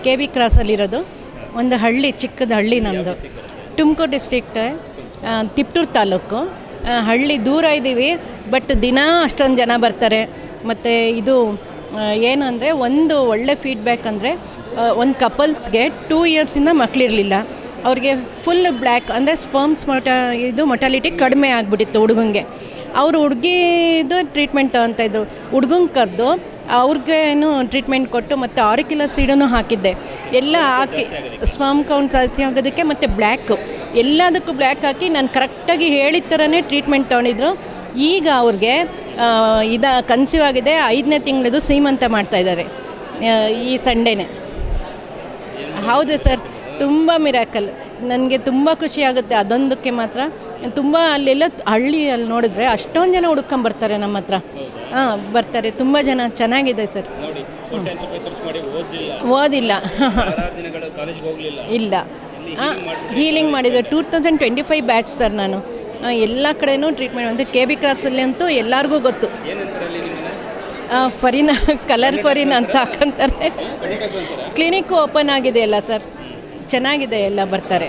K B ಕ್ರಾಸಲ್ಲಿರೋದು. ಒಂದು ಹಳ್ಳಿ, ಚಿಕ್ಕದ ಹಳ್ಳಿ ನಮ್ಮದು. ತುಮಕೂರು ಡಿಸ್ಟ್ರಿಕ್ಟ್, ತಿಪ್ಟೂರು ತಾಲೂಕು. ಹಳ್ಳಿ ದೂರ ಇದ್ದೀವಿ, ಬಟ್ ದಿನ ಅಷ್ಟೊಂದು ಜನ ಬರ್ತಾರೆ. ಮತ್ತು ಇದು ಏನಂದರೆ, ಒಂದು ಒಳ್ಳೆ ಫೀಡ್ಬ್ಯಾಕ್ ಅಂದರೆ, ಒಂದು ಕಪಲ್ಸ್ಗೆ 2 ಇಯರ್ಸಿಂದ ಮಕ್ಕಳಿರಲಿಲ್ಲ. ಅವ್ರಿಗೆ ಫುಲ್ ಬ್ಲ್ಯಾಕ್ ಅಂದರೆ ಸ್ಪರ್ಮ್ಸ್ ಮೊಟಾಲಿಟಿ ಕಡಿಮೆ ಆಗಿಬಿಟ್ಟಿತ್ತು ಹುಡುಗಂಗೆ. ಅವರು ಹುಡುಗಿದು ಟ್ರೀಟ್ಮೆಂಟ್ ತೊಗೊತಾಯಿದ್ರು. ಹುಡುಗಂಗೆ ಕರೆದು ಅವ್ರಿಗೇನು ಟ್ರೀಟ್ಮೆಂಟ್ ಕೊಟ್ಟು ಮತ್ತು ಆರಿಕ್ಯುಲರ್ ಸೀಡನ್ನು ಹಾಕಿದ್ದೆ. ಎಲ್ಲ ಹಾಕಿ ಸ್ಪರ್ಮ್ ಕೌಂಟ್ ಜಾಸ್ತಿ ಆಗೋದಕ್ಕೆ ಮತ್ತು ಬ್ಲ್ಯಾಕು ಎಲ್ಲದಕ್ಕೂ ಬ್ಲ್ಯಾಕ್ ಹಾಕಿ ನಾನು ಕರೆಕ್ಟಾಗಿ ಹೇಳಿದ ಥರನೇ ಟ್ರೀಟ್ಮೆಂಟ್ ತೊಗೊಂಡಿದ್ರು. ಈಗ ಅವ್ರಿಗೆ ಕನ್ಸೀವ್ ಆಗಿದೆ, 5ನೇ ತಿಂಗಳದು ಸೀಮಂತ ಮಾಡ್ತಾಯಿದ್ದಾರೆ ಈ ಸಂಡೇನೆ. ಹೌದು ಸರ್, ತುಂಬ ಮಿರಾಕಲ್. ನನಗೆ ತುಂಬ ಖುಷಿ ಆಗುತ್ತೆ ಅದೊಂದಕ್ಕೆ ಮಾತ್ರ. ತುಂಬ ಅಲ್ಲೆಲ್ಲ ಹಳ್ಳಿಯಲ್ಲಿ ನೋಡಿದ್ರೆ ಅಷ್ಟೊಂದು ಜನ ಹುಡ್ಕೊಂಬರ್ತಾರೆ ನಮ್ಮ ಹತ್ರ. ಬರ್ತಾರೆ ತುಂಬ ಜನ. ಚೆನ್ನಾಗಿದೆ ಸರ್. ಓದಿಲ್ಲ ಇಲ್ಲ. ಹೀಲಿಂಗ್ ಮಾಡಿದೆ. 2025 ಬ್ಯಾಚ್ ಸರ್ ನಾನು. ಎಲ್ಲ ಕಡೆನೂ ಟ್ರೀಟ್ಮೆಂಟ್ ಅಂದರೆ ಕೆ ಬಿ ಕ್ರಾಸಲ್ಲಿ ಅಂತೂ ಎಲ್ಲರಿಗೂ ಗೊತ್ತು. ಫರೀನ, ಕಲರ್ ಫರೀನ್ ಅಂತ ಹಾಕಂತಾರೆ. ಕ್ಲಿನಿಕ್ಕು ಓಪನ್ ಆಗಿದೆ ಎಲ್ಲ ಸರ್, ಚೆನ್ನಾಗಿದೆ, ಎಲ್ಲ ಬರ್ತಾರೆ.